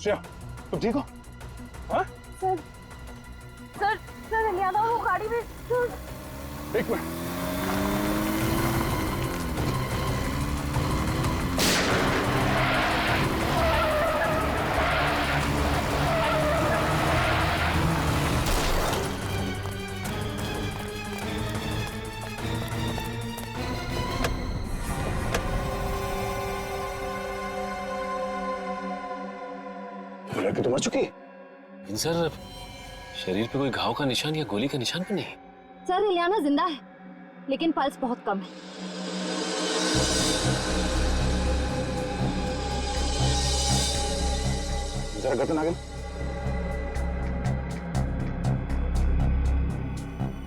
श्रेया, तुम ठीक हो? हाँ? सर सर सर इलियाना वो गाड़ी में एक मिनट। लड़की तो मर चुकी है। सर, शरीर पे कोई घाव का निशान या गोली का निशान भी नहीं। सर इलियाना जिंदा है लेकिन पल्स बहुत कम है। जरा गर्दन आगे।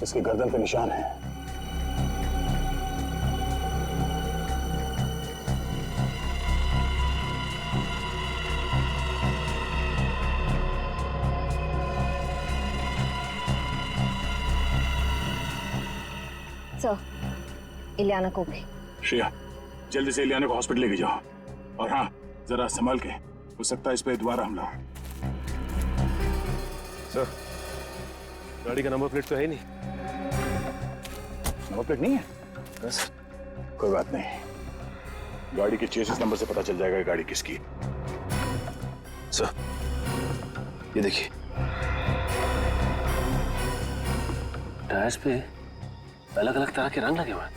इसकी गर्दन पे निशान है। सर इलियाना को भी। श्रेया, जल्दी से इलियाना को हॉस्पिटल लेके जाओ। और हाँ, जरा संभाल के, हो सकता है इस पे दोबारा हमला हो। सर, गाड़ी का नंबर प्लेट तो है नहीं। नंबर प्लेट नहीं है? बस कोई बात नहीं, गाड़ी के चेसिस नंबर से पता चल जाएगा गाड़ी किसकी है। सर, ये देखिए, टायर्स पे अलग अलग तरह के रंग लगे हुए हैं।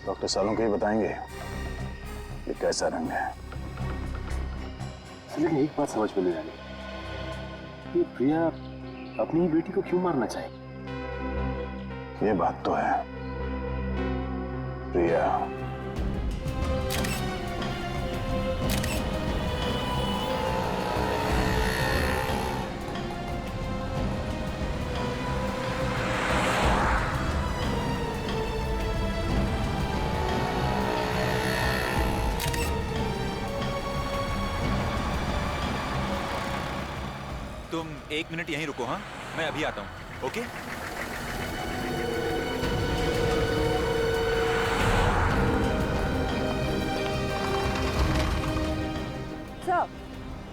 डॉक्टर सालों के ही बताएंगे ये कैसा रंग है। लेकिन एक बात समझ में नहीं आ रही, ये प्रिया अपनी ही बेटी को क्यों मारना चाहे? ये बात तो है, प्रिया तुम 1 मिनट यहीं रुको। हाँ, मैं अभी आता हूँ। ओके?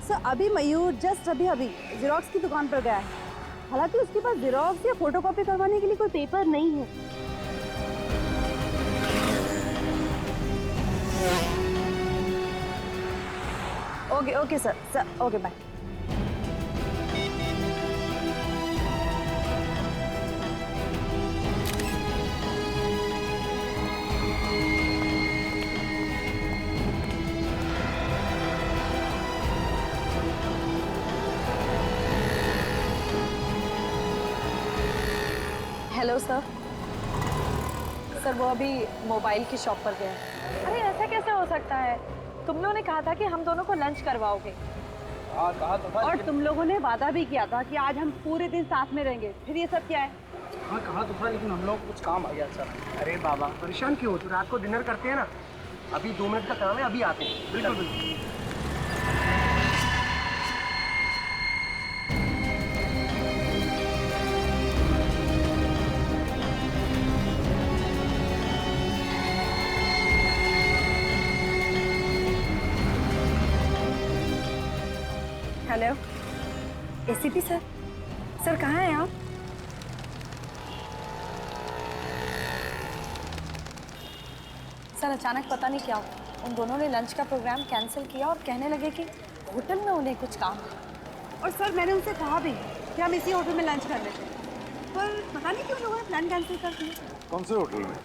सर अभी मयूर जस्ट अभी जेरोक्स की दुकान पर गया है। हालांकि उसके पास जेरोक्स या फोटोकॉपी करवाने के लिए कोई पेपर नहीं है। Okay sir okay bye. Hello sir वो अभी मोबाइल की शॉप पर गया है। अरे ऐसा कैसे हो सकता है? तुम लोगों ने कहा था कि हम दोनों को लंच करवाओगे। हाँ कहा तो था। और तुम लोगों ने वादा भी किया था कि आज हम पूरे दिन साथ में रहेंगे। फिर ये सब क्या है? हाँ कहा तो था, लेकिन हम लोग कुछ काम आ गया सर। अरे बाबा परेशान क्यों हो? तो रात को डिनर करते हैं ना। अभी 2 मिनट का काम है, अभी आते हैं। बिल्कुल बिल्कुल। हेलो एसीपी सर, कहाँ हैं आप? सर अचानक पता नहीं क्या हुआ, उन दोनों ने लंच का प्रोग्राम कैंसिल किया और कहने लगे कि होटल में उन्हें कुछ काम है। और सर मैंने उनसे कहा भी कि हम इसी होटल में लंच कर लेते, पर पता नहीं क्यों लोगों ने प्लान कैंसिल कर दिया। कौन से होटल में?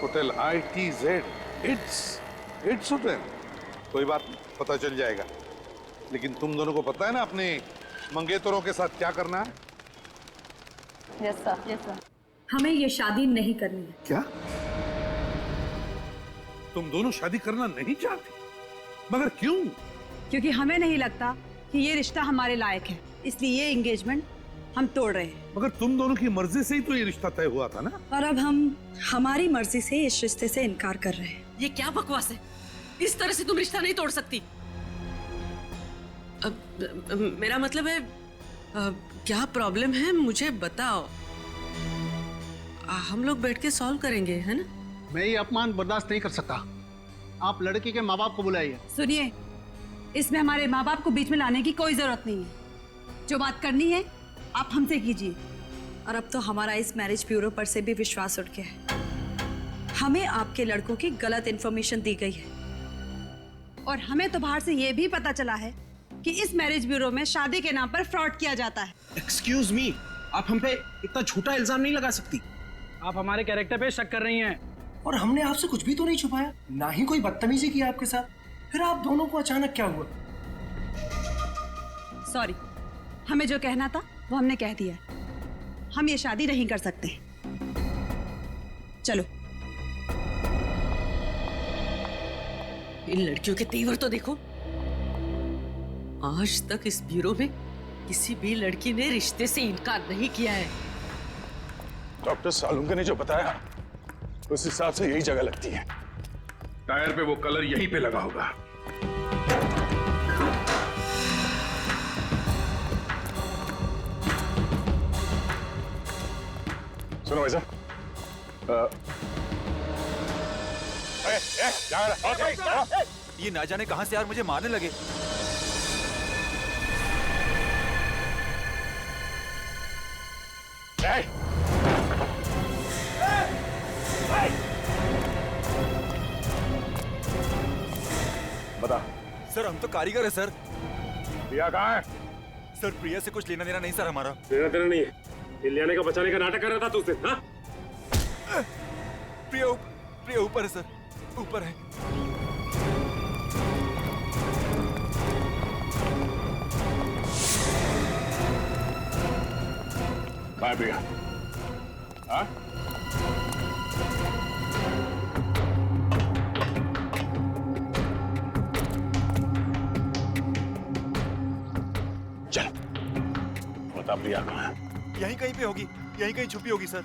Hotel ITZ। It's hotel. कोई बात नहीं, पता चल जाएगा। लेकिन तुम दोनों को पता है ना अपने मंगेतरों के साथ क्या करना है? Yes sir. हमें ये शादी नहीं करनी है। क्या तुम दोनों शादी करना नहीं चाहती? मगर क्यों? क्योंकि हमें नहीं लगता कि ये रिश्ता हमारे लायक है, इसलिए ये एंगेजमेंट हम तोड़ रहे हैं। मगर तुम दोनों की मर्जी से ही तो ये रिश्ता तय हुआ था ना। और अब हम हमारी मर्जी से इस रिश्ते से इनकार कर रहे हैं। ये क्या बकवास है? इस तरह से तुम रिश्ता नहीं तोड़ सकती। मेरा मतलब है, क्या प्रॉब्लम है मुझे बताओ, हम लोग बैठ के सॉल्व करेंगे, है ना? मैं ये अपमान बर्दाश्त नहीं कर सकता। आप लड़की के माँ बाप को बुलाइए। सुनिए, इसमें हमारे माँ बाप को बीच में लाने की कोई जरूरत नहीं है। जो बात करनी है आप हमसे कीजिए। और अब तो हमारा इस मैरिज ब्यूरो पर से भी विश्वास उठ गया है। हमें आपके लड़कों की गलत इन्फॉर्मेशन दी गई है और हमें तो बाहर से ये भी पता चला है कि इस मैरिज ब्यूरो में शादी के नाम पर फ्रॉड किया जाता है। एक्सक्यूज मी, आप हम पे इतना झूठा इल्जाम नहीं लगा सकती। आप हमारे कैरेक्टर पे शक कर रही हैं। और हमने आपसे कुछ भी तो नहीं छुपाया, ना ही कोई बदतमीजी की आपके साथ। फिर आप दोनों को अचानक क्या हुआ? सॉरी, हमें जो कहना था वो हमने कह दिया। हम ये शादी नहीं कर सकते। चलो। इन लड़कियों के तेवर तो देखो। आज तक इस ब्यूरो में किसी भी लड़की ने रिश्ते से इनकार नहीं किया है। डॉक्टर सालुंका ने जो बताया उस हिसाब से यही जगह लगती है। टायर पे वो कलर यहीं पे लगा होगा। सुनो भाई साहब, ये ना जाने कहां से यार मुझे मारने लगे। बता। सर हम तो कारीगर है सर। प्रिया कहाँ है? सर प्रिया से कुछ लेना देना नहीं सर हमारा। लेना देना नहीं है। इलियाना को बचाने का नाटक कर रहा था तुझसे, हाँ? प्रिया ऊपर है सर, ऊपर है। बाय प्रिया। हाँ? चल बता प्रिया कहाँ है? यहीं कहीं पे होगी, यहीं कहीं छुपी होगी सर।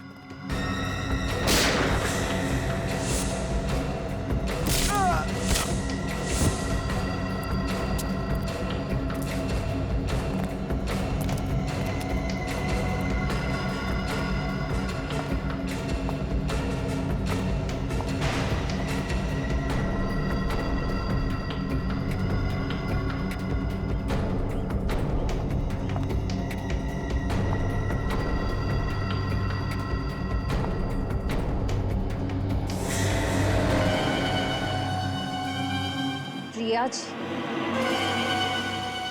प्रिया जी,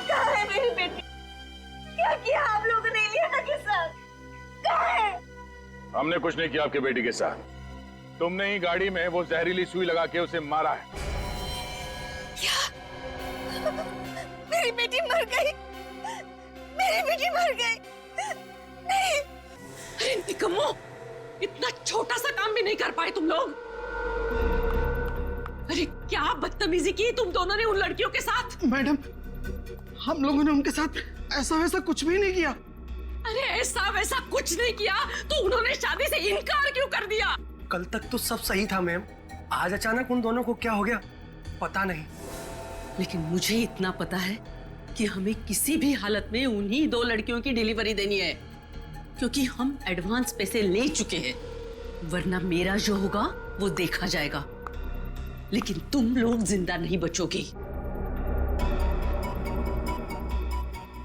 कहाँ है मेरी बेटी? क्या किया आप लोगों ने इलियाना के साथ? कहाँ है? हमने कुछ नहीं किया आपके बेटी के साथ। तुमने ही गाड़ी में वो जहरीली सुई लगा के उसे मारा है। क्या? मेरी बेटी मर गई? मेरी बेटी मर गई? नहीं। अरे निकम्मो, इतना छोटा सा काम भी नहीं कर पाए तुम लोग। अरे क्या बदतमीजी की तुम दोनों ने उन लड़कियों के साथ? मैडम, हम लोगों ने उनके साथ ऐसा वैसा कुछ भी नहीं किया। अरे ऐसा वैसा कुछ नहीं किया तो उन्होंने शादी से इनकार क्यों कर दिया? कल तक तो सब सही था मैम, आज अचानक उन दोनों को क्या हो गया पता नहीं। लेकिन मुझे इतना पता है कि हमें किसी भी हालत में उन्हीं दो लड़कियों की डिलीवरी देनी है, क्योंकि हम एडवांस पैसे ले चुके हैं। वरना मेरा जो होगा वो देखा जाएगा, लेकिन तुम लोग जिंदा नहीं बचोगे।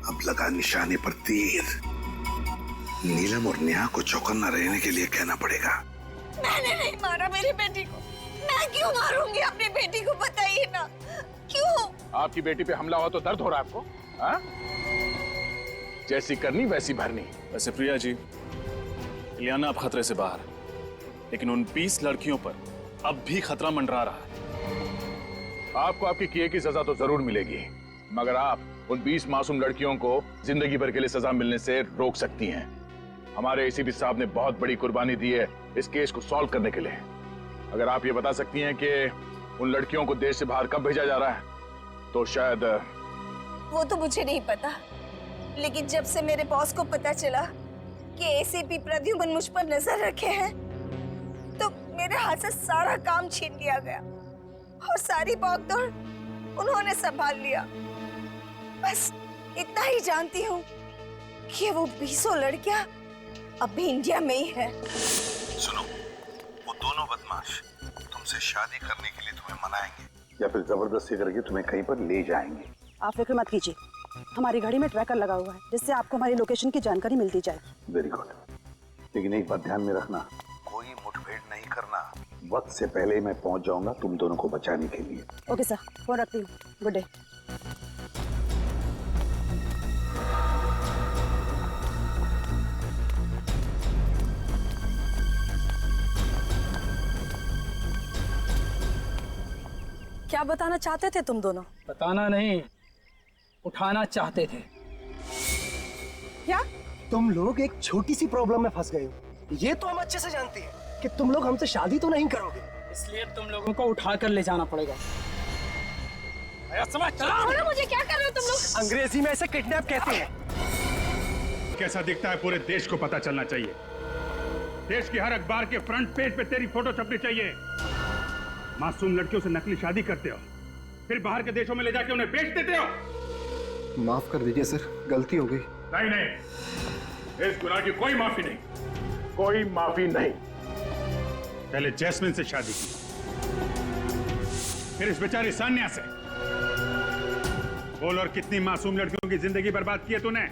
अब लगा निशाने पर तीर। नीलम और नेहा को चौकन्ना रहने के लिए कहना पड़ेगा। मैंने नहीं मारा मेरी बेटी को। मैं क्यों मारूंगी अपनी बेटी को, बताइए ना क्यों? आपकी बेटी पे हमला हुआ तो दर्द हो रहा है आपको? हाँ? जैसी करनी वैसी भरनी। वैसे प्रिया जी, इलियाना अब खतरे से बाहर, लेकिन उन 20 लड़कियों पर अब भी खतरा मंडरा रहा है। आपको आपके किए की सजा तो जरूर मिलेगी, मगर आप उन 20 मासूम लड़कियों को जिंदगी भर के लिए सजा मिलने से रोक सकती हैं। हमारे एसीपी साहब ने बहुत बड़ी कुर्बानी दी है इस केस को सॉल्व करने के लिए। अगर आप ये बता सकती हैं कि उन लड़कियों को देश से बाहर कब भेजा जा रहा है, तो शायद। वो तो मुझे नहीं पता, लेकिन जब से मेरे बॉस को पता चला कि एसीपी प्रद्युमन मुझ पर नजर रखे हैं, तो मेरे हाथ से सारा काम छीन लिया गया और सारी भागदौड़ उन्होंने संभाल लिया। बस इतना ही जानती हूँ कि वो 20 लड़कियां अभी इंडिया में ही है। सुनो, वो दोनों बदमाश हमसे शादी करने के लिए तुम्हें मनाएंगे या फिर जबरदस्ती करके तुम्हें कहीं पर ले जाएंगे। आप फिक्र मत कीजिए, हमारी गाड़ी में ट्रैकर लगा हुआ है जिससे आपको हमारी लोकेशन की जानकारी मिलती जाएगी। वेरी गुड, लेकिन एक बात ध्यान में रखना, कोई मुठभेड़ नहीं करना। वक्त से पहले मैं पहुंच जाऊंगा तुम दोनों को बचाने के लिए। ओके सर, फोन रखती हूँ। Good day. क्या बताना चाहते थे तुम दोनों? बताना नहीं, उठाना चाहते थे। क्या? तुम लोग एक छोटी सी प्रॉब्लम में फंस गए हो। ये तो हम अच्छे से जानते हैं कि तुम लोग हमसे शादी तो नहीं करोगे, इसलिए तुम लोगों को उठा कर ले जाना पड़ेगा। समझ चलो। मुझे क्या कर रहे हो तुम लोग? अंग्रेजी में इसे किडनैप कहते हैं। कैसा दिखता है पूरे देश को पता चलना चाहिए। देश की हर अखबार के फ्रंट पेज पे तेरी फोटो छपनी चाहिए। मासूम लड़कियों से नकली शादी करते हो, फिर बाहर के देशों में ले जाके उन्हें बेच देते हो। माफ कर दीजिए सर, गलती हो गई। नहीं नहीं, इस गुनाह की कोई माफी नहीं, कोई माफी नहीं। पहले जैस्मिन से शादी की, फिर इस बेचारी सान्या से। बोल, और कितनी मासूम लड़कियों की जिंदगी बर्बाद की है तूने।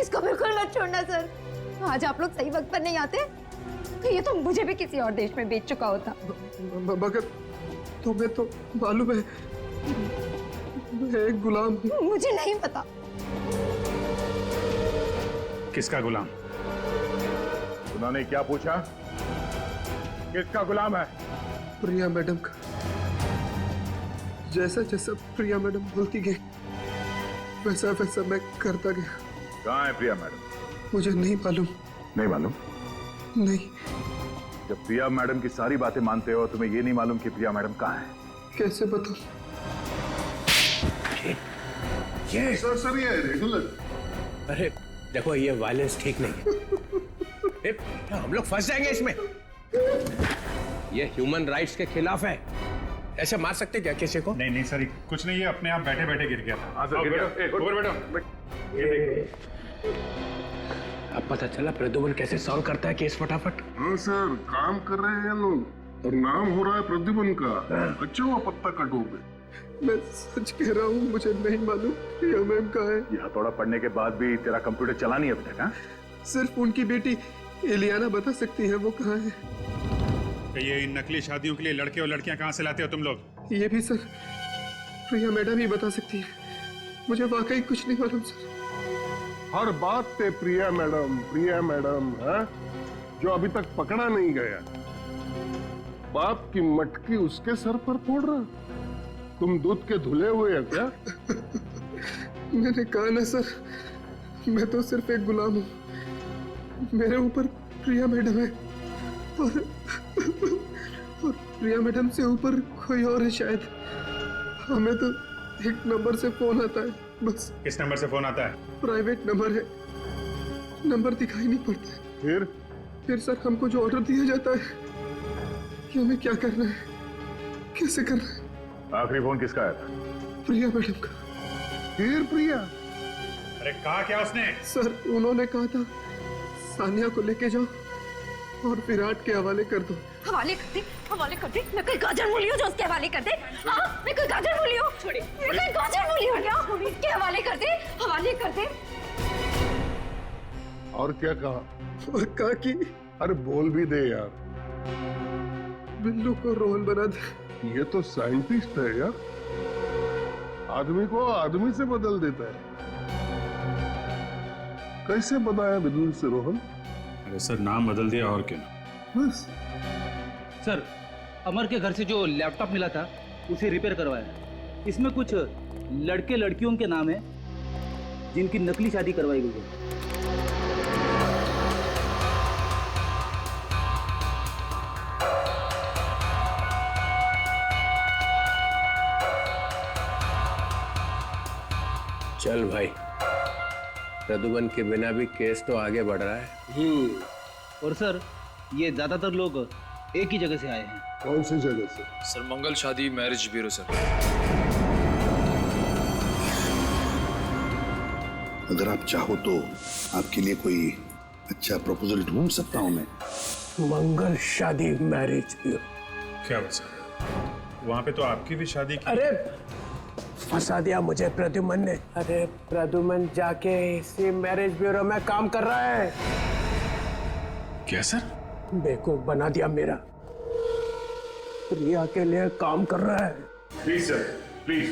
इसको बिल्कुल मत छोड़ना सर। आज आप लोग सही वक्त पर नहीं आते तो ये तो मुझे भी किसी और देश में बेच चुका होता। मगर तुम्हें तो मालूम है मैं एक गुलाम हूँ। मुझे नहीं पता। किसका गुलाम? उन्होंने क्या पूछा? किसका गुलाम है? प्रिया मैडम का। जैसा जैसा प्रिया मैडम बोलती गई वैसा वैसा मैं करता गया। कहाँ है प्रिया मैडम? मुझे नहीं मालूम। नहीं मालूम? नहीं। जब प्रिया मैडम की सारी बातें मानते हो, तुम्हें ये नहीं मालूम कि प्रिया मैडम कहाँ है? कैसे बताऊं? ये सर ये रेगुलर। अरे देखो, ये वायलेंस ठीक नहीं है। हम लोग फंस जाएंगे इसमें। ये ह्यूमन राइट्स के खिलाफ है। ऐसे मार सकते क्या किसी को? नहीं नहीं सर, कुछ नहीं, ये अपने आप बैठे बैठे गिर गया था। अब पता चला प्रद्युमन कैसे सॉल्व करता है केस फटाफट। हाँ सर, काम कर रहे हैं लोग और नाम हो रहा है प्रद्युमन का। अच्छा हुआ पत्ता कटोगे। मैं सच कह रहा हूँ, मुझे नहीं मालूम प्रिया मैम कहाँ है। ये हथौड़ा पढ़ने के बाद भी तेरा कंप्यूटर चला नहीं अभी तक? हाँ, सिर्फ उनकी बेटी एलियाना बता सकती है वो कहाँ है। ये इन नकली शादियों के लिए लड़के और लड़कियां कहाँ से लाते हो तुम लोग? ये भी सर प्रिया मैडम ही बता सकती है। मुझे वाकई कुछ नहीं मालूम सर। हर बात पे प्रिया मैडम है, जो अभी तक पकड़ा नहीं गया। बाप की मटकी उसके सर पर फोड़ रहा। तुम दूध के धुले हुए हैं क्या? मैंने कहा ना सर, मैं तो सिर्फ एक गुलाम हूँ। मेरे ऊपर प्रिया मैडम है और प्रिया मैडम से ऊपर कोई और है शायद। हमें तो एक नंबर से फोन आता है बस। किस नंबर से फोन आता है? प्राइवेट नंबर है, नंबर दिखाई नहीं पड़ता है। फिर सर हमको जो ऑर्डर दिया जाता है कि हमें क्या करना है, कैसे करना है। आखिरी फोन किसका आया था? प्रिया मैडम का। फिर प्रिया? अरे कहा क्या उसने? सर उन्होंने कहा था सानिया को लेके जाओ और विराट के हवाले कर दो। हवाले कर दे। मैं कोई गाजर मूली हूँ जो उसके हवाले कर दे? हाँ, मैं कोई गाजर मूली हूँ? छोड़िए, मैं कोई गाजर मूली हूँ क्या? उसके हवाले कर दे। और क्या कहा? और कहा कि अरे बोल भी दे यार। बिल्लू को रोहन बना दे। ये तो साइंटिस्ट है यार, आदमी को आदमी से बदल देता है। कैसे बनाया बिल्लू से रोहन? अरे सर, नाम बदल दिया और क्या। बस। सर, अमर के घर से जो लैपटॉप मिला था उसे रिपेयर करवाया। इसमें कुछ लड़के लड़कियों के नाम है जिनकी नकली शादी करवाई गई है। चल भाई, प्रद्युमन के बिना भी केस तो आगे बढ़ रहा है। और सर, ये ज्यादातर लोग एक ही जगह से आए हैं। कौन सी जगह से? सर, मंगल शादी मैरिज ब्यूरो सर। अगर आप चाहो तो आपके लिए कोई अच्छा प्रपोजल ढूंढ सकता हूं मैं। मंगल शादी मैरिज ब्यूरो? क्या बात सर? वहाँ पे तो आपकी भी शादी की। अरे फंसा दिया मुझे प्रद्युमन ने। अरे प्रद्युमन जाके इसी मैरिज ब्यूरो में काम कर रहा है। क्या सर? बेवकूफ बना दिया मेरा। प्रिया के लिए काम कर रहा है। Please sir, please.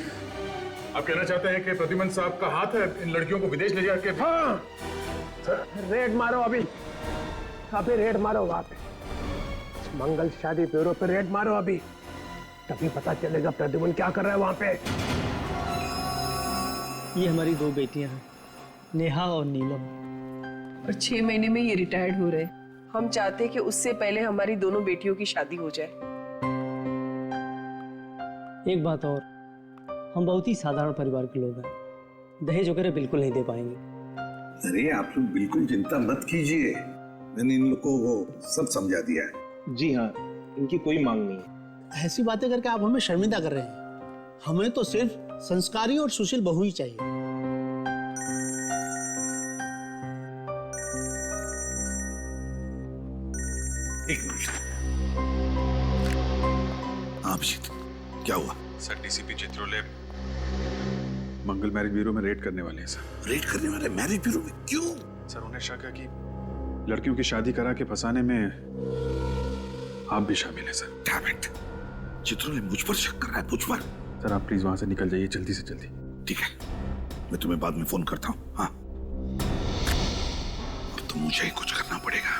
आप कहना चाहते हैं कि प्रद्युमन साहब का हाथ है इन लड़कियों को विदेश ले जाके? हाँ सर, रेड मारो अभी रेड मारो वहां पे मंगल शादी ब्यूरो पे रेड मारो अभी, तभी पता चलेगा प्रद्युमन क्या कर रहा है वहां पे। ये हमारी 2 बेटियां हैं, नेहा और नीलम, और 6 महीने में ये रिटायर्ड हो रहे। हम चाहते कि उससे पहले हमारी दोनों बेटियों की शादी हो जाए। एक बात और, हम बहुत ही साधारण परिवार के लोग हैं, दहेज वगैरह बिल्कुल नहीं दे पाएंगे। अरे आप लोग बिल्कुल चिंता मत कीजिए, मैंने इन लोगों को सब समझा दिया है। जी हाँ, इनकी कोई मांग नहीं है। ऐसी बातें करके आप हमें शर्मिंदा कर रहे हैं। हमें तो सिर्फ संस्कारी और सुशील बहू ही चाहिए। एक मिनट। अभिजीत, क्या हुआ? सर, डीसीपी चित्रोले मंगल मैरिज ब्यूरो में रेड करने वाले हैं सर। रेड करने वाले मैरिज ब्यूरो में? क्यों? सर, उन्हें शक है कि लड़कियों की शादी करा के फंसाने में आप भी शामिल हैं सर। डैम इट, चित्रोले मुझ पर शक कर रहा है, मुझ पर। सर, आप प्लीज वहां से निकल जाइए जल्दी से जल्दी। ठीक है, मैं तुम्हें बाद में फोन करता हूँ। हाँ, अब तो मुझे ही कुछ करना पड़ेगा।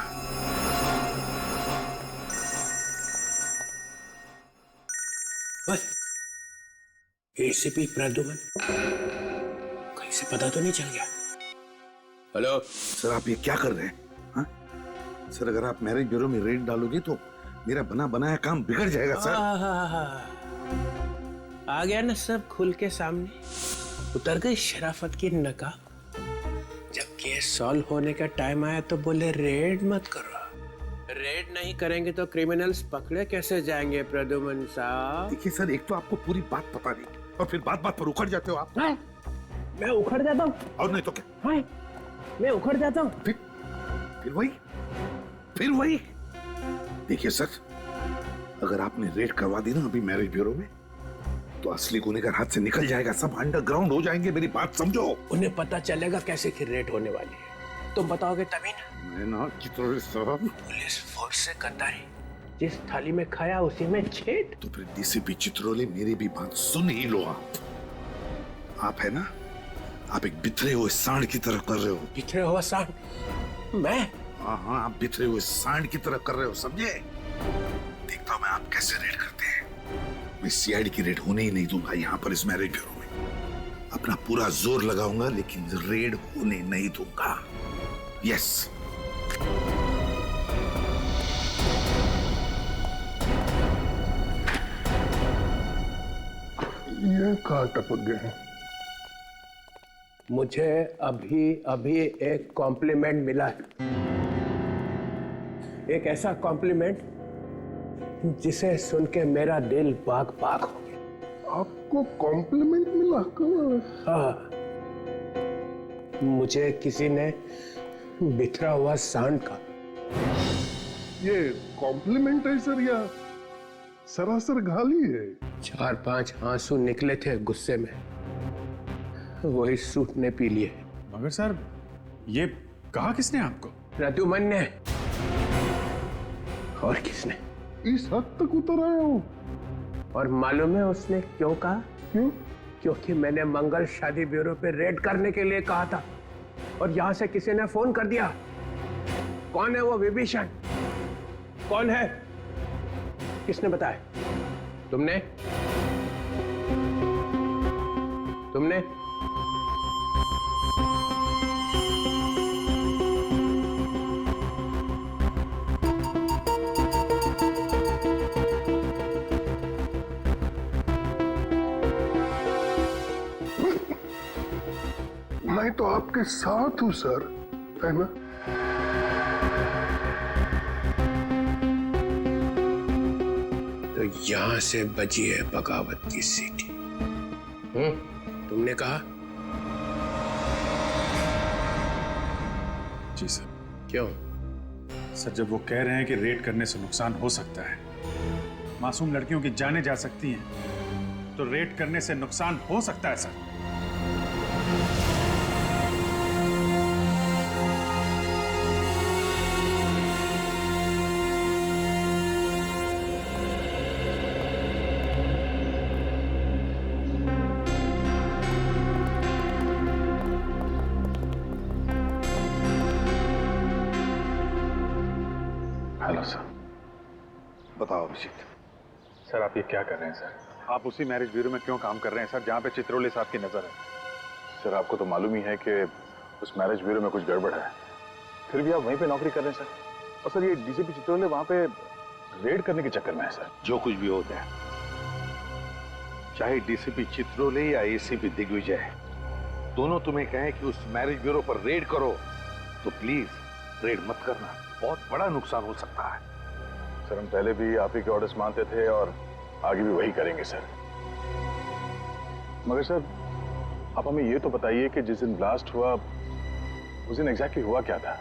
बस एसीपी प्रद्युमन, कहीं से पता तो नहीं चल गया? हेलो सर, आप ये क्या कर रहे हैं? हाँ? सर, अगर आप मैरिज ब्यूरो में रेड डालोगे तो मेरा बना बनाया काम बिगड़ जाएगा सर। आ गया ना सब खुल के सामने, उतर गई शराफत की नकाब। जब केस सॉल्व होने का टाइम आया तो बोले रेड मत करो। रेड नहीं करेंगे तो क्रिमिनल्स पकड़े कैसे जाएंगे प्रद्युमन साहब? देखिए सर, एक तो आपको पूरी बात पता नहीं और फिर बात बात पर उखड़ जाते हो आप। मैं उखड़ जाता हूँ? और नहीं तो क्या? मैं उखड़ जाता हूँ? फिर वही। देखिए सर, अगर आपने रेड करवा दी ना अभी मैरिज ब्यूरो में, तो असली गुनहगार हाथ से निकल जाएगा, सब अंडरग्राउंड हो जाएंगे। मेरी बात समझो। उन्हें पता चलेगा कैसे कि रेड होने वाली है, तुम बताओगे तभी ना। मैं ना चित्रोले साहब, पुलिस फोर्स से कतारी, जिस थाली में खाया उसी में छेद। तो फिर डीसीपी चित्रोले, मेरी भी बात सुन ही लो। आप है ना, आप एक बिखरे हुए सांड की तरह कर रहे हो। बिखरे हुआ सांड? मैं? हाँ, आप बिखरे हुए सांड की तरह कर रहे हो, समझे? देखता हूँ मैं आप कैसे रेड करते हैं। मैं सीआईडी की रेड होने ही नहीं दूंगा यहाँ पर इस मैरिज ब्यूरो में। अपना पूरा जोर लगाऊंगा लेकिन रेड होने नहीं दूंगा। यस। ये कहाँ टपक गए? मुझे अभी अभी एक कॉम्प्लीमेंट मिला है, एक ऐसा कॉम्प्लीमेंट जिसे सुन के मेरा दिल बाग बाग हो गया। आपको कॉम्प्लीमेंट मिला? हाँ, मुझे किसी ने बिखरा हुआ सांड का। ये कॉम्प्लीमेंट है सर या सरासर गाली है? 4-5 आंसू निकले थे गुस्से में, वही सूट ने पी लिए। मगर सर, ये कहा किसने आपको? प्रद्युमन ने। और किसने? इस हद तक उतर आए हो? और मालूम है उसने क्यों कहा? क्यों? क्योंकि मैंने मंगल शादी ब्यूरो पे रेड करने के लिए कहा था और यहां से किसी ने फोन कर दिया। कौन है वो विभीषण? कौन है? किसने बताया? तुमने? मैं तो आपके साथ हूं सर, है ना? तो यहां से बजी है बगावत की सीटी। तुमने कहा? जी सर। क्यों? सर, जब वो कह रहे हैं कि रेड करने से नुकसान हो सकता है, मासूम लड़कियों की जानें जा सकती हैं, तो रेड करने से नुकसान हो सकता है सर। Hello sir. बताओ अभिजीत। सर आप ये क्या कर रहे हैं सर? आप उसी मैरिज ब्यूरो में क्यों काम कर रहे हैं सर जहाँ पे चित्रोले साहब की नजर है? सर आपको तो मालूम ही है कि उस मैरिज ब्यूरो में कुछ गड़बड़ है, फिर भी आप वहीं पे नौकरी कर रहे हैं सर। और सर ये डीसीपी चित्रोले वहाँ पे रेड करने के चक्कर में है सर। जो कुछ भी होता है, चाहे डीसीपी चित्रोले या एसीपी दिग्विजय, दोनों तुम्हें कहें कि उस मैरिज ब्यूरो पर रेड करो, तो प्लीज रेड मत करना, बहुत बड़ा नुकसान हो सकता है। सर हम पहले भी आप ही के ऑर्डर्स मानते थे और आगे भी वही करेंगे सर। मगर सर आप हमें ये तो बताइए कि जिस दिन ब्लास्ट हुआ उस दिन एग्जैक्टली हुआ क्या था?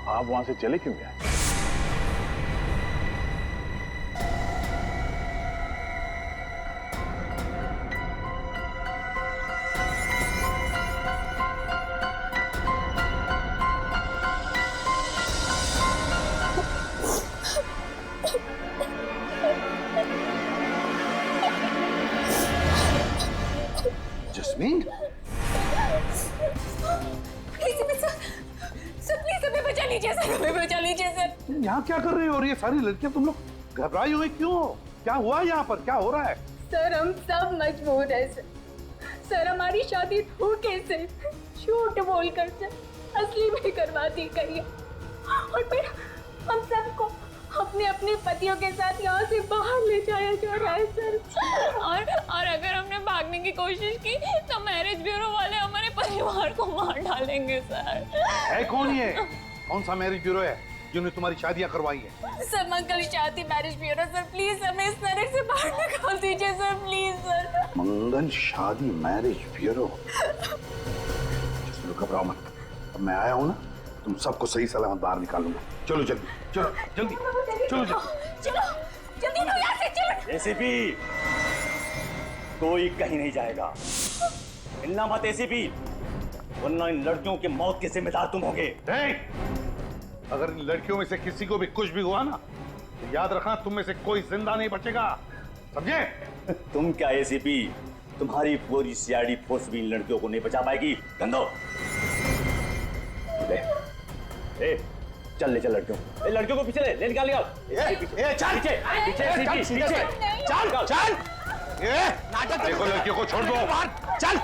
आप वहां से चले क्यों गए? जस्मीन, सर प्लीज हमें बचा लीजिए सर, हमें बचा लीजिए सर। यहाँ क्या कर रहे हो? और ये सारी लड़कियां तुम लोग घबराई हुई क्यों हो? क्या हुआ यहाँ पर? क्या हो रहा है? सर हम सब मजबूर है सर। सर हमारी शादी धोखे से, झूठ बोलकर सर असली में करवा दी गई है, और फिर हम सबको अपने अपने पतियों के साथ यहाँ से बाहर ले जाया जा रहा है सर। और अगर हमने भागने की कोशिश की तो मैरिज ब्यूरो वाले हमारे परिवार को मार डालेंगे सर। है कौन ये? कौन सा मैरिज ब्यूरो है जिन्होंने तुम्हारी शादियां करवाई है? सर मंगल शादी मैरिज ब्यूरो सर, प्लीज हमें इस नरक से बाहर निकाल दीजिए सर, प्लीज सर। मंगल शादी मैरिज ब्यूरो? चलो घबराओ मत, अब मैं आया हूँ ना, तुम सबको सही सलामत बाहर निकालूंगा। चलो जल्दी, चलो जल्दी, चलो जल्दी यहाँ से चलो। एसीपी कोई कहीं नहीं जाएगा, हिलना मत एसीपी, वरना इन लड़कियों के मौत के जिम्मेदार तुम होगे। अगर इन लड़कियों में से किसी को भी कुछ भी हुआ ना, तो याद रखना तुम में से कोई जिंदा नहीं बचेगा, समझे? तुम क्या एसीपी, तुम्हारी पूरी सीआईडी फोर्स भी इन लड़कियों को नहीं बचा पाएगी। गंदो चल ले, चल लड़कियों, लड़कियों को पीछे ले निकाल निकाल। चल पीछे पीछे पीछे चल चल, नाटक देखो, लड़कियों को छोड़ दो, चल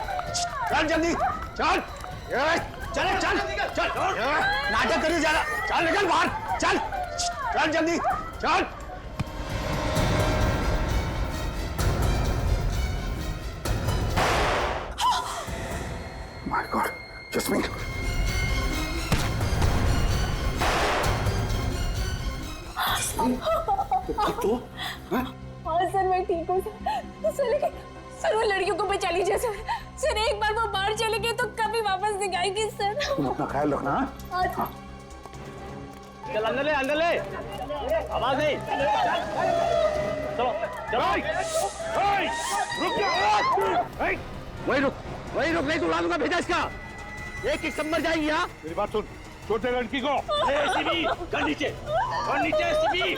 चल जल्दी चल, चल चल चल, नाटक करिए ज्यादा, चल निकल बाहर, चल चल जल्दी चल। माय गॉड जस्मीन, तो हाँ सर मैं ठीक हूँ सर, लेकिन सर वो लड़कियों को बचा लीजिए सर। सर एक बार वो बाहर चले गए तो कभी वापस नहीं आएंगे सर। तुम अपना ख्याल रखना। हाँ चल अंदर ले, अंदर ले, आवाज नहीं। चलो चलो, रुक जा, वही रुक, वही रुक, नहीं तो उड़ा दूंगा भेजा इसका, एक एक सब मर जाएंगी। यहाँ मेरी बात सुन, छोटे लड़की को एसीपी कर नीचे, कर नीचे एसीपी।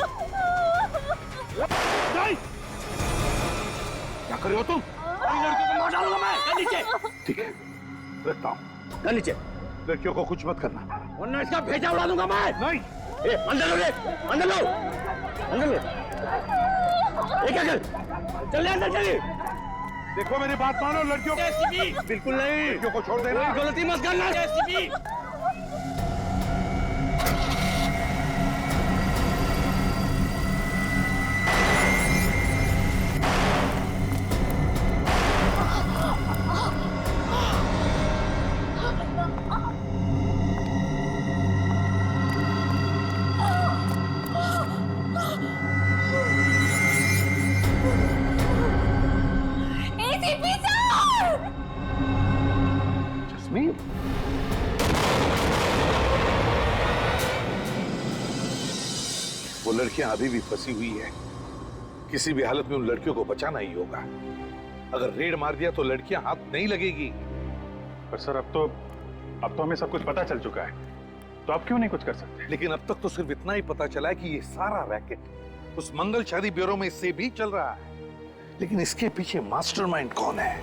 क्या कर रहे हो तुम? लड़कियों को मार डालूंगा मैं, कर नीचे। ठीक है रखता हूँ, कर नीचे। लड़कियों को कुछ मत करना, वरना इसका भेजा उड़ा दूंगा मैं। नहीं, अंदर लो, अंदर लो, अंदर लो, क्या कर, चल अंदर चलिए। देखो मेरी बात मानो, लड़कियों को बिल्कुल नहीं, लड़कियों को छोड़ देना, गलती मत करना एसीपी। जस्मीन, वो लड़कियां अभी भी फंसी हुई है, किसी भी हालत में उन लड़कियों को बचाना ही होगा। अगर रेड मार दिया तो लड़कियां हाथ नहीं लगेगी। पर सर अब तो हमें सब कुछ पता चल चुका है, तो आप क्यों नहीं कुछ कर सकते? लेकिन अब तक तो सिर्फ इतना ही पता चला है कि ये सारा रैकेट उस मंगल शादी ब्यूरो में इससे भी चल रहा है। लेकिन इसके पीछे मास्टरमाइंड कौन है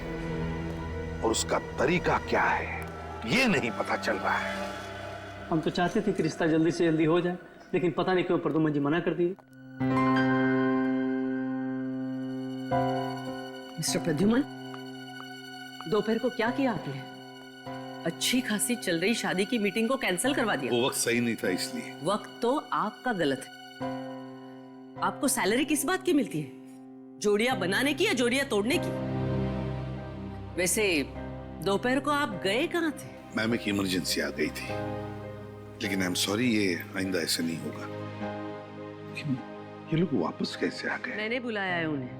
और उसका तरीका क्या है, ये नहीं पता चल रहा है। हम तो चाहते थे कि रिश्ता जल्दी से जल्दी हो जाए, लेकिन पता नहीं क्यों प्रद्युमन जी मना कर दिए। मिस्टर प्रद्युमन, दोपहर को क्या किया आपने? अच्छी खासी चल रही शादी की मीटिंग को कैंसिल करवा दिया। वो वक्त सही नहीं था इसलिए। वक्त तो आपका गलत है। आपको सैलरी किस बात की मिलती है? जोड़ियां बनाने की या जोड़ियां तोड़ने की? वैसे दोपहर को आप गए कहाँ थे? मैम एक इमरजेंसी आ गई थी, लेकिन आई एम सॉरी, ये आइंदा ऐसा नहीं होगा। ये लोग वापस कैसे आ गए? मैंने बुलाया है उन्हें।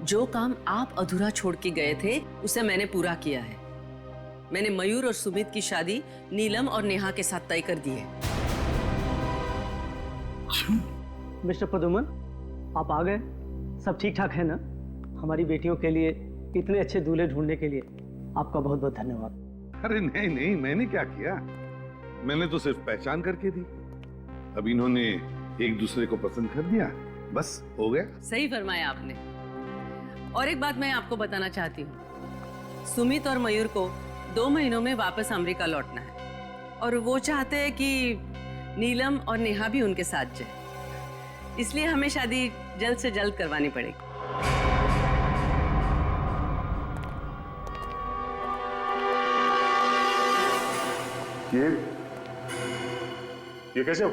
जो काम आप अधूरा छोड़ के गए थे उसे मैंने पूरा किया है। मैंने मयूर और सुमित की शादी नीलम और नेहा के साथ तय कर दी है। मिस्टर प्रद्युमन, आप आ गए, सब ठीक ठाक है ना? हमारी बेटियों के लिए इतने अच्छे दूल्हे ढूंढने के लिए आपका बहुत बहुत धन्यवाद। अरे नहीं नहीं, मैंने क्या किया, मैंने तो सिर्फ पहचान करके दी। अब इन्होंने एक दूसरे को पसंद कर दिया, बस हो गया। सही फरमाया आपने। और एक बात मैं आपको बताना चाहती हूँ, सुमित और मयूर को 2 महीनों में वापस अमेरिका लौटना है और वो चाहते हैं कि नीलम और नेहा भी उनके साथ जाए, इसलिए हमें शादी जल्द से जल्द करवानी पड़ेगी। ये कैसे हो?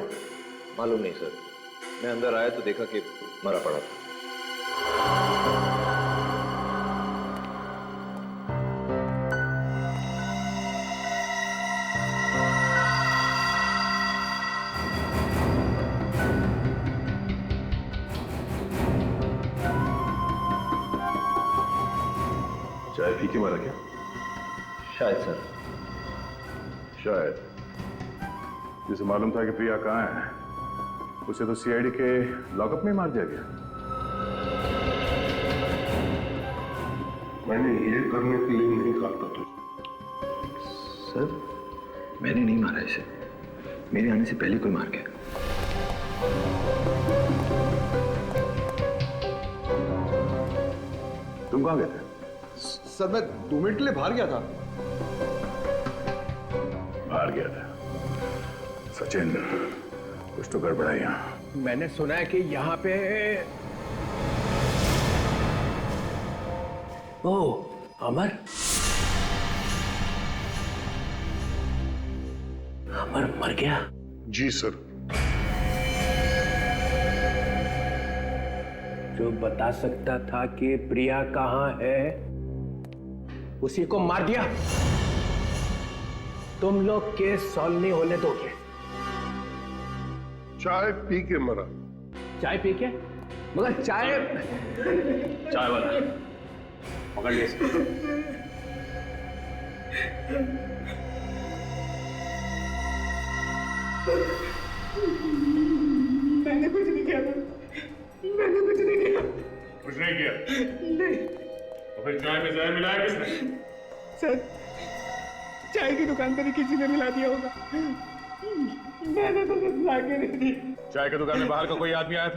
मालूम नहीं सर, मैं अंदर आया तो देखा कि मरा पड़ा था। चाय पी के मारा क्या? शायद सर। शायद। जिसे मालूम था कि प्रिया कहाँ है, उसे तो सीआईडी के लॉकअप में मार दिया गया। मैंने ये करने के लिए नहीं कहा था तुझे। सर मैंने नहीं मारा इसे, मेरे आने से पहले कोई मार गया। तुम कहाँ गए थे? सर मैं 2 मिनट के लिए बाहर गया था। बाहर गया था? सचिन, कुछ तो गड़बड़ है यहाँ। मैंने सुना है कि यहाँ पे अमर मर गया। जी सर। जो बता सकता था कि प्रिया कहाँ है, उसी को मार दिया। तुम लोग केस सॉल्व नहीं होने दोगे। चाय पी के मरा। चाय पी के? मगर चाय वाला पकड़ लिया। मैंने कुछ नहीं किया। मैंने कुछ नहीं किया। कुछ नहीं किया? नहीं। तो फिर चाय में जहर मिलाया किसने? सर चाय की दुकान पर ही किसी ने मिला दिया होगा। मैंने तो कुछ ला के नहीं दी। चाय की दुकान में बाहर का कोई आदमी आया था?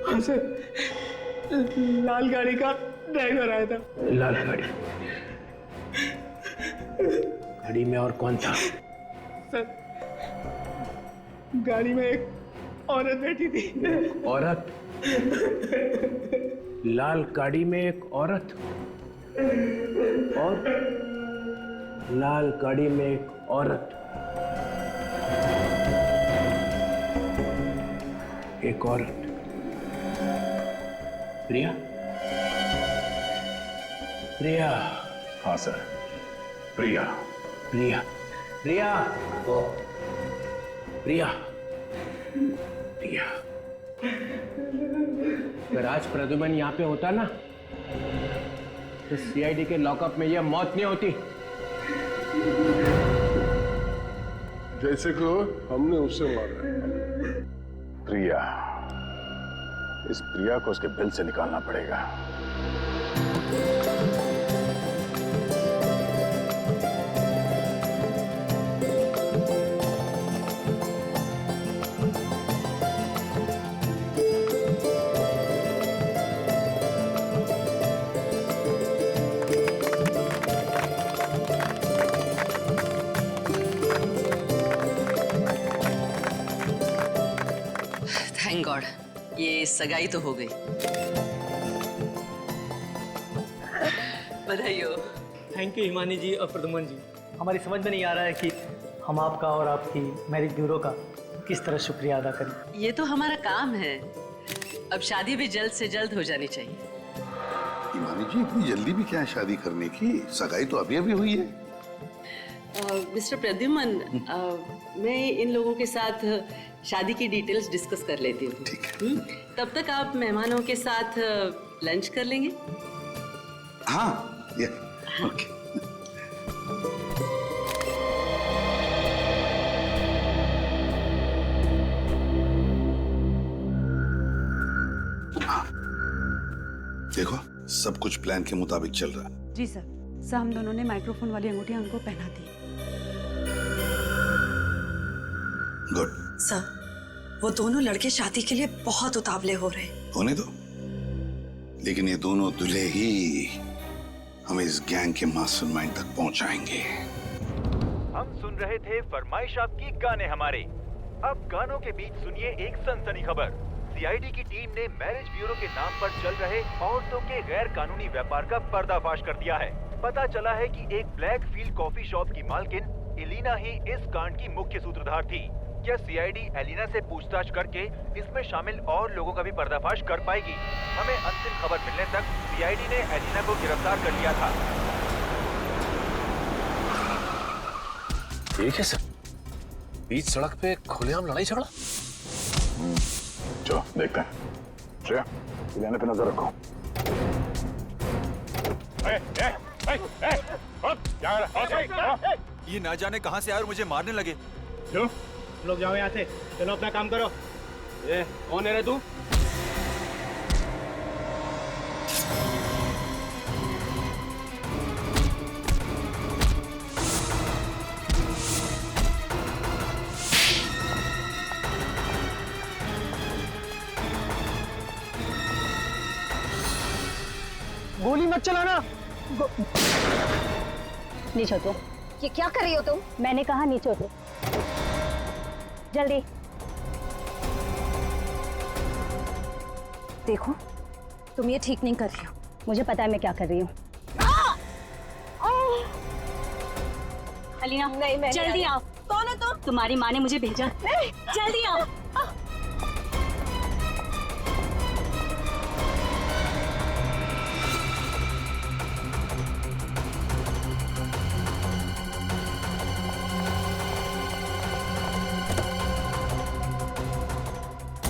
हाँ सर, लाल गाड़ी का ड्राइवर आया था। लाल गाड़ी? गाड़ी में और कौन था? सर गाड़ी में एक औरत बैठी थी। औरत? लाल गाड़ी में एक औरत और लाल गाड़ी में एक औरत, एक औरत। प्रिया? प्रिया? हाँ सर, प्रिया। प्रिया? प्रिया? प्रिया? प्रिया? अगर आज प्रद्युमन यहाँ पे होता ना, तो सीआईडी के लॉकअप में यह मौत नहीं होती। जैसे कि हमने उसे मारा। प्रिया, इस प्रिया को उसके बिल से निकालना पड़ेगा। थैंक गॉड, ये सगाई तो हो गई। बधाई हो। थैंक यू हिमानी जी और प्रदुमन जी। हमारी समझ में नहीं आ रहा है कि हम आपका और आपकी मैरिज ब्यूरो का किस तरह शुक्रिया अदा करें। ये तो हमारा काम है। अब शादी भी जल्द से जल्द हो जानी चाहिए। हिमानी जी, इतनी जल्दी भी क्या है शादी करने की? सगाई तो अभी अभी हुई है। मिस्टर प्रद्युमन, मैं इन लोगों के साथ शादी की डिटेल्स डिस्कस कर लेती हूँ। ठीक है। तब तक आप मेहमानों के साथ लंच कर लेंगे? हाँ, ये ओके। हाँ, देखो सब कुछ प्लान के मुताबिक चल रहा है। जी सर। सर, हम दोनों ने माइक्रोफोन वाली अंगूठियां उनको पहना दी। गुड। सर, वो दोनों लड़के शादी के लिए बहुत उतावले हो रहे हैं। होने दो, लेकिन ये दोनों दूल्हे ही हमें इस गैंग के मास्टरमाइंड तक पहुंचाएंगे। हम सुन रहे थे फरमाइश आपकी गाने हमारे। अब गानों के बीच सुनिए एक सनसनी खबर। सीआईडी की टीम ने मैरिज ब्यूरो के नाम पर चल रहे औरतों के गैर कानूनी व्यापार का पर्दाफाश कर दिया है। पता चला है कि एक ब्लैक फील्ड कॉफी शॉप की मालकिन एलिना ही इस कांड की मुख्य सूत्रधार थी। क्या सीआईडी एलिना से पूछताछ करके इसमें शामिल और लोगों का भी पर्दाफाश कर पाएगी? हमें अंतिम खबर मिलने तक सीआईडी ने एलिना को गिरफ्तार कर लिया था। ये कैसे? बीच सड़क पे खुलेआम लड़ाई झगड़ा? चलो देखते हैं। श्रेया, एलिना पे नजर रखो। ये ना जाने कहां से आए और मुझे मारने लगे। क्यों? लोग जाओ यहाँ से, चलो अपना काम करो। ये कौन है रे तू? गोली मत चलाना। नीचे हो तुम। ये क्या कर रही हो तुम? मैंने कहा नीचे हो तुम। जल्दी देखो, तुम ये ठीक नहीं कर रही हो। मुझे पता है मैं क्या कर रही हूँ। अलीना, नहीं, मैं जल्दी आओ। कौन है तुम? तुम्हारी माँ ने मुझे भेजा। जल्दी आओ।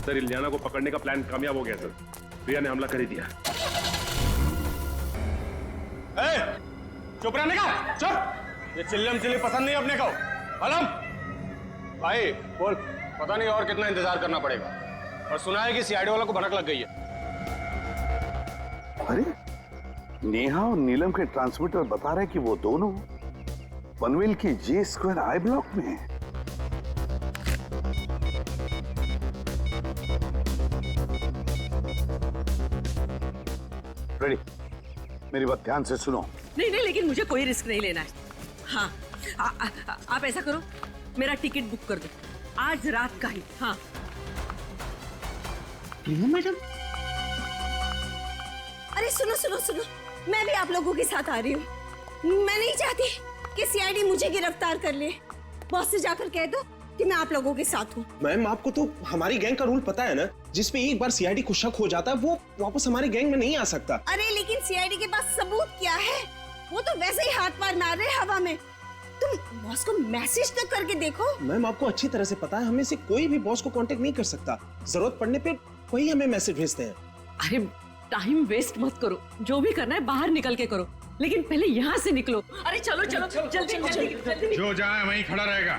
सर, इलियाना को पकड़ने का प्लान कामयाब हो गया सर। प्रिया ने हमला कर ही दिया। चुप रहने का, चुप। ये चिल्लम चिल्ली पसंद नहीं अपने को। अलम भाई बोल, पता नहीं और कितना इंतजार करना पड़ेगा। और सुना है कि सीआईडी वालों को भनक लग गई है। अरे, नेहा और नीलम के ट्रांसमीटर बता रहे कि वो दोनों पनवेल की जे स्क्वायर आई ब्लॉक में हैं। रेडी, मेरी बात ध्यान से सुनो। नहीं नहीं, लेकिन मुझे कोई रिस्क नहीं लेना है। हाँ, आप ऐसा करो, मेरा टिकट बुक कर दो आज रात का ही। हाँ प्रिया मैडम। अरे सुनो सुनो सुनो, मैं भी आप लोगों के साथ आ रही हूँ। मैं नहीं चाहती कि सीआईडी मुझे गिरफ्तार कर ले। बॉस से जाकर कह दो कि मैं आप लोगों के साथ हूँ। मैम, आपको तो हमारी गैंग का रूल पता है ना, जिसपे एक बार सीआईडी को शक हो जाता है वो वापस हमारी गैंग में नहीं आ सकता। अरे लेकिन सीआईडी के पास सबूत क्या है? वो तो वैसे ही हाथ पार मार रहे हवा में। तुम बॉस को मैसेज तक करके देखो। मैम, आपको अच्छी तरह से पता है हमें से कोई भी बॉस को कांटेक्ट नहीं कर सकता। जरूरत पड़ने पे वही हमें मैसेज भेजते हैं। अरे टाइम वेस्ट मत करो, जो भी करना है बाहर निकल के करो, लेकिन पहले यहाँ से निकलो। अरे चलो चलो जल्दी जल्दी। जो जाए वहीं खड़ा रहेगा,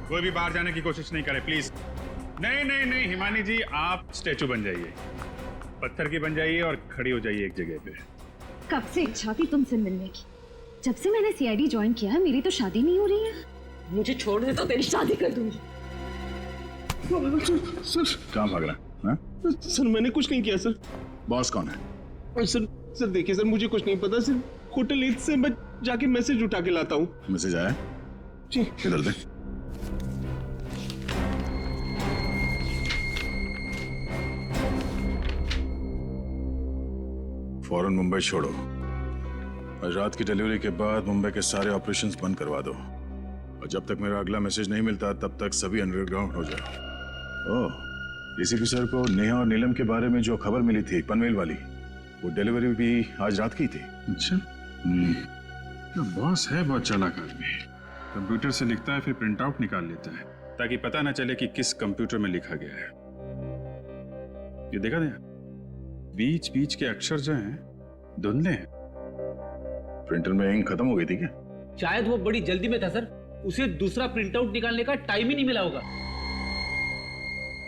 कोई भी बाहर जाने की कोशिश नहीं करे प्लीज। नहीं नहीं नहीं हिमानी जी, आप स्टैचू बन जाइए, पत्थर की बन जाइए और खड़ी हो जाइए एक जगह पे। कब से इच्छा थी तुमसे मिलने की। जब से मैंने सीआईडी ज्वाइन किया है मेरी तो शादी नहीं हो रही है। मुझे छोड़ दे तो तेरी शादी कर दूंगी। सर कहाँ भाग रहा है? सर मैंने कुछ नहीं किया सर। बॉस कौन है? सर देखिए सर, मुझे कुछ नहीं पता। सिर्फ होटल ईद से मैं जाके मैसेज उठा के लाता हूँ। मैसेज आया? जी। इधर दे। फौरन मुंबई छोड़ो। आज रात की डिलीवरी के बाद मुंबई के सारे ऑपरेशंस बंद करवा दो, और जब तक मेरा अगला मैसेज नहीं मिलता तब तक सभी अंडरग्राउंड हो जाओ। ओह, डीसीपी सर को नेहा और नीलम के बारे में जो खबर मिली थी पनवेल वाली, वो डिलीवरी भी आज रात की थी। अच्छा, बॉस है बहुत चालाक आदमी। कंप्यूटर से लिखता है फिर प्रिंट आउट निकाल लेता है ताकि पता न चले कि किस कंप्यूटर में लिखा गया है। ये देखा था, बीच बीच के अक्षर जो हैं धुंधले हैं। प्रिंटर में इंक खत्म हो गई थी क्या? शायद वो बड़ी जल्दी में था सर, उसे दूसरा प्रिंट आउट निकालने का टाइम ही नहीं मिला होगा।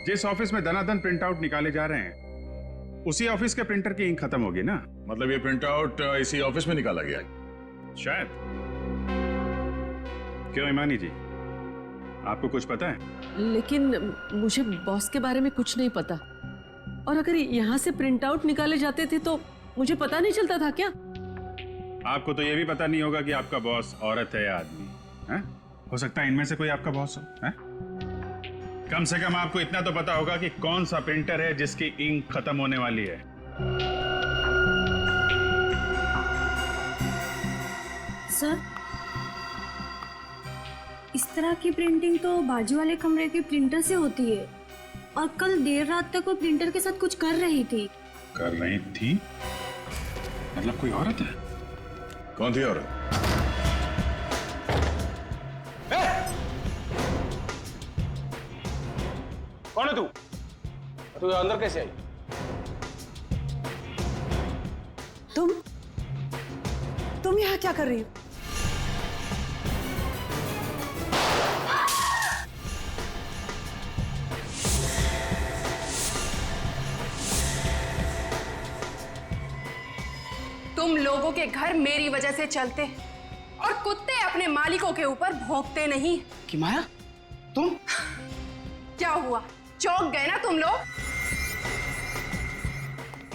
जिस ऑफिस में दनादन प्रिंट आउट निकाले जा रहे हैं उसी ऑफिस के प्रिंटर की इंक खत्म होगी ना। मतलब ये प्रिंट आउट इसी ऑफिस में निकाला गया? शायद। क्यों इमानी जी, आपको कुछ पता है? लेकिन मुझे बॉस के बारे में कुछ नहीं पता, और अगर यहाँ से प्रिंट आउट निकाले जाते थे तो मुझे पता नहीं चलता था क्या? आपको तो ये भी पता नहीं होगा कि आपका बॉस औरत है या आदमी है? हो सकता है इनमें से कोई आपका बॉस हो है? कम से कम आपको इतना तो पता होगा कि कौन सा प्रिंटर है जिसकी इंक खत्म होने वाली है। सर, इस तरह की प्रिंटिंग तो बाजू वाले कमरे के प्रिंटर से होती है, और कल देर रात तक वो प्रिंटर के साथ कुछ कर रही थी। कर रही थी? मतलब कोई औरत है? कौन थी औरत? कौन है तू? तू अंदर कैसे आई? तुम यहाँ क्या कर रही हो? तुम लोगों के घर मेरी वजह से चलते और कुत्ते अपने मालिकों के ऊपर भौंकते नहीं। कि माया, तुम क्या हुआ, चौंक गए ना तुम लोग?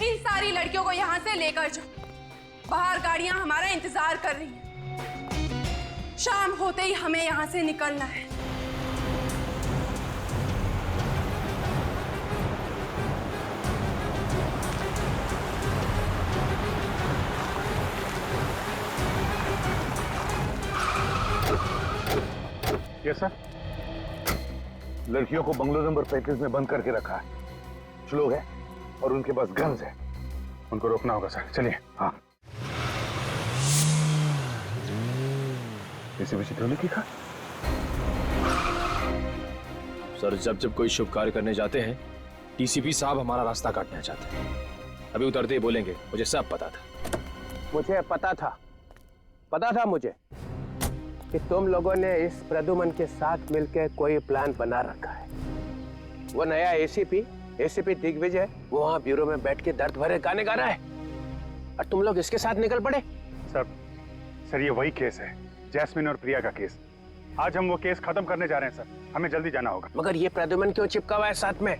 इन सारी लड़कियों को यहाँ से लेकर जाओ, बाहर गाड़ियां हमारा इंतजार कर रही हैं। शाम होते ही हमें यहाँ से निकलना है। Yes sir. लड़कियों को बंगलो नंबर 35 में बंद करके रखा है। कुछ लोग हैं और उनके पास गन्स है, उनको रोकना होगा सर। चलिए। हाँ, इसे भी चित्रों ने लिखा। सर, जब जब कोई शुभ कार्य करने जाते हैं डीसीपी साहब हमारा रास्ता काटना चाहते हैं। अभी उतरते ही बोलेंगे मुझे सब पता था। मुझे पता था मुझे कि तुम लोगों ने इस प्रद्युमन के साथ मिलकर कोई प्लान बना रखा है। वो नया एसीपी दिग्विजय वो वहां ब्यूरो में बैठ के दर्द भरे गाने गा रहा है और तुम लोग इसके साथ निकल पड़े। सर ये वही केस है, जैस्मिन और प्रिया का केस। आज हम वो केस खत्म करने जा रहे हैं सर, हमें जल्दी जाना होगा। मगर ये प्रद्युमन क्यों चिपका हुआ है साथ में?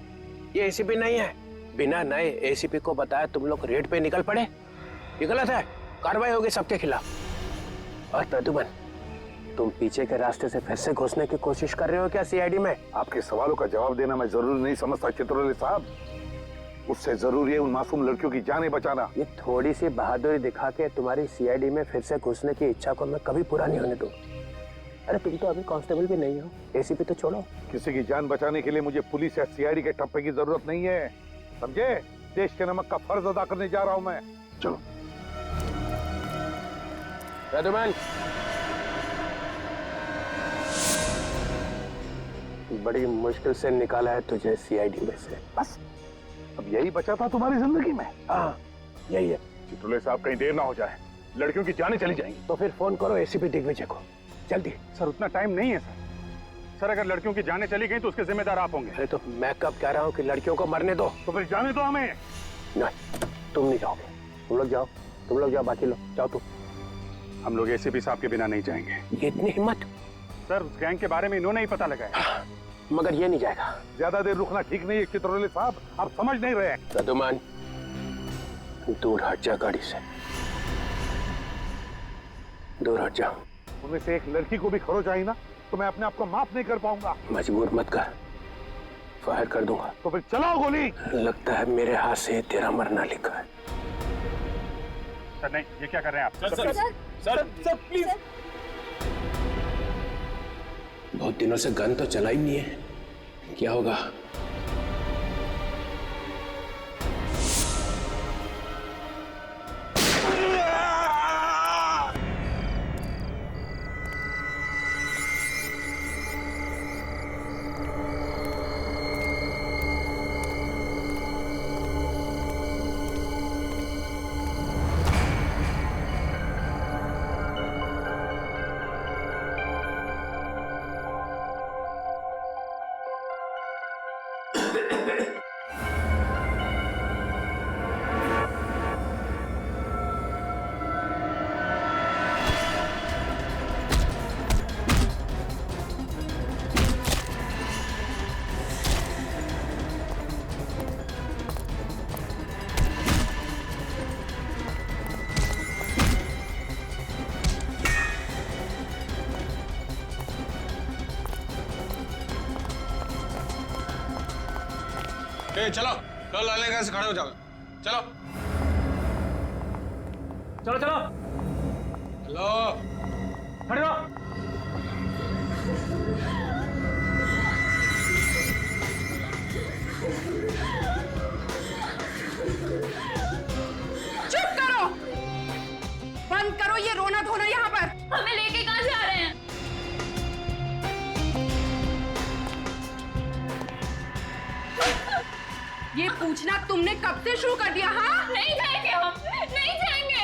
ये एसीपी नहीं है। बिना नए एसीपी को बताया तुम लोग रेड पे निकल पड़े। ये गलत है, कार्रवाई होगी सबके खिलाफ। और प्रद्युमन, तुम पीछे के रास्ते से फिर से घुसने की कोशिश कर रहे हो क्या सीआईडी में? आपके सवालों का जवाब देना मैं जरूरी नहीं समझता चित्रोले साहब। उससे जरूरी है उन मासूम लड़कियों की जानें बचाना। ये थोड़ी सी बहादुरी दिखा के तुम्हारी सीआईडी में फिर से घुसने की इच्छा को मैं कभी पूरा नहीं होने दूंगा। अरे तुम तो अभी कांस्टेबल भी नहीं हो, एसीपी तो छोड़ो। किसी की जान बचाने के लिए मुझे पुलिस या सीआईडी के टप्पे की जरूरत नहीं है, समझे? देश के नमक का फर्ज अदा करने जा रहा हूं मैं। चलो। प्रद्युमन, बड़ी मुश्किल से निकाला है तुझे सीआईडी में से। बस अब यही बचा था तुम्हारी जिंदगी में? हाँ, यही है। चित्रोले साहब, कहीं देर ना हो जाए, लड़कियों की जानें चली जाएंगी। तो फिर फोन करो एसीपी दिग्विजय को, जल्दी। सर उतना टाइम नहीं है सर, सर अगर लड़कियों की जानें चली गई तो उसके जिम्मेदार आप होंगे। अरे तो मैं कब कह रहा हूँ कि लड़कियों को मरने दो। तो फिर जाने दो हमें। नहीं, तुम नहीं जाओगे। तुम लोग जाओ, तुम लोग जाओ, बाकी लोग जाओ। तुम हम लोग एसीपी साहब के बिना नहीं जाएंगे। ये इतनी हिम्मत? सर उस गैंग के बारे में इन्होंने ही पता लगाया। मगर ये नहीं जाएगा। ज्यादा देर रुकना ठीक नहीं है चित्रोले साहब, आप समझ नहीं रहे। प्रद्युमन दूर हट जा, गाड़ी से दूर हट जा। उनमें से एक लड़की को भी खरोच आई ना तो मैं अपने आप को माफ नहीं कर पाऊंगा। मजबूर मत कर, फायर कर दूंगा। तो फिर चलाओ गोली। लगता है मेरे हाथ से तेरा मरना लिखा है। सर नहीं, ये क्या कर रहे हैं आप? Sir please. बहुत दिनों से गन तो चला ही नहीं है, क्या होगा? चलो चलो, लाले कैसे खड़े हो जाओ। चलो चलो चलो चलो, खड़े रहो। चुप करो, बंद करो ये रोना धोना यहाँ पर। हमें लेके कहाँ जा रहे हैं? ये पूछना तुमने कब से शुरू कर दिया? हाँ, नहीं जाएंगे हम, नहीं जाएंगे।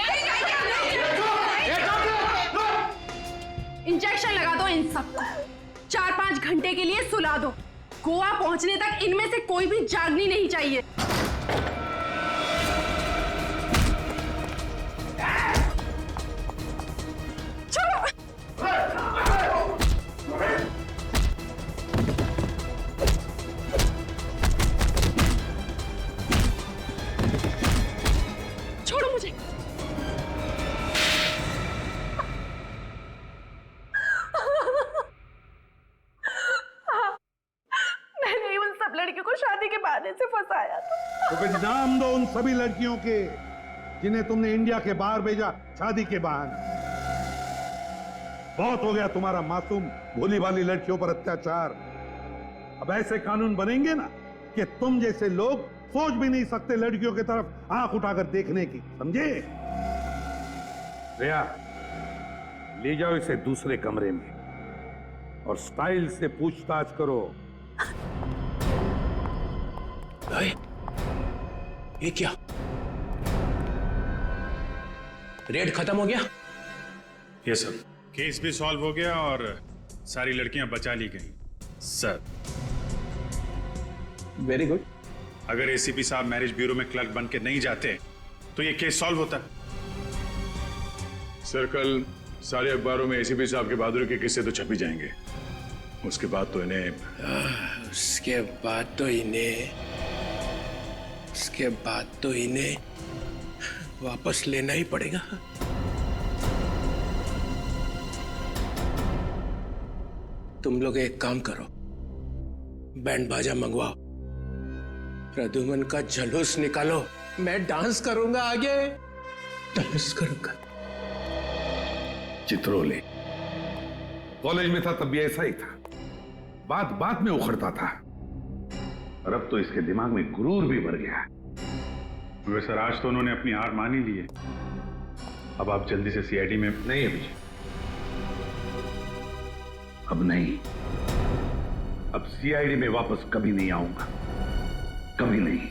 इंजेक्शन लगा दो इन सबको, 4-5 घंटे के लिए सुला दो। गोवा पहुंचने तक इनमें से कोई भी जागनी नहीं चाहिए। छोड़ो मुझे। मैंने उन सब लड़कियों को शादी के बहाने से फंसाया था। तो फिर नाम दो उन सभी लड़कियों के जिन्हें तुमने इंडिया के बाहर भेजा शादी के बहाने। बहुत हो गया तुम्हारा मासूम भोली भाली लड़कियों पर अत्याचार। अब ऐसे कानून बनेंगे ना कि तुम जैसे लोग सोच भी नहीं सकते लड़कियों की तरफ आंख उठाकर देखने की, समझे? रिया, ले जाओ इसे दूसरे कमरे में और स्टाइल से पूछताछ करो। ये क्या? रेड खत्म हो गया? ये सर, केस भी सॉल्व हो गया और सारी लड़कियां बचा ली गई सर। Very good. अगर एसीपी साहब मैरिज ब्यूरो में क्लर्क बन के नहीं जाते तो ये केस सॉल्व होता। सर कल सारे अखबारों में एसीपी साहब के बहादुरी के किस्से तो छप ही जाएंगे। उसके बाद तो इन्हें वापस लेना ही पड़ेगा। तुम लोग एक काम करो, बैंड बाजा मंगवाओ, प्रद्युमन का जुलूस निकालो, मैं डांस करूंगा, आगे डांस करूंगा। चित्रोले कॉलेज में था तब भी ऐसा ही था, बात बात में उखड़ता था, और अब तो इसके दिमाग में गुरूर भी भर गया। वे सर आज तो उन्होंने अपनी हार मान ही ली है। अब आप जल्दी से सीआईडी में। नहीं अभिजीत, अब नहीं। अब सीआईडी में वापस कभी नहीं आऊंगा, कभी नहीं।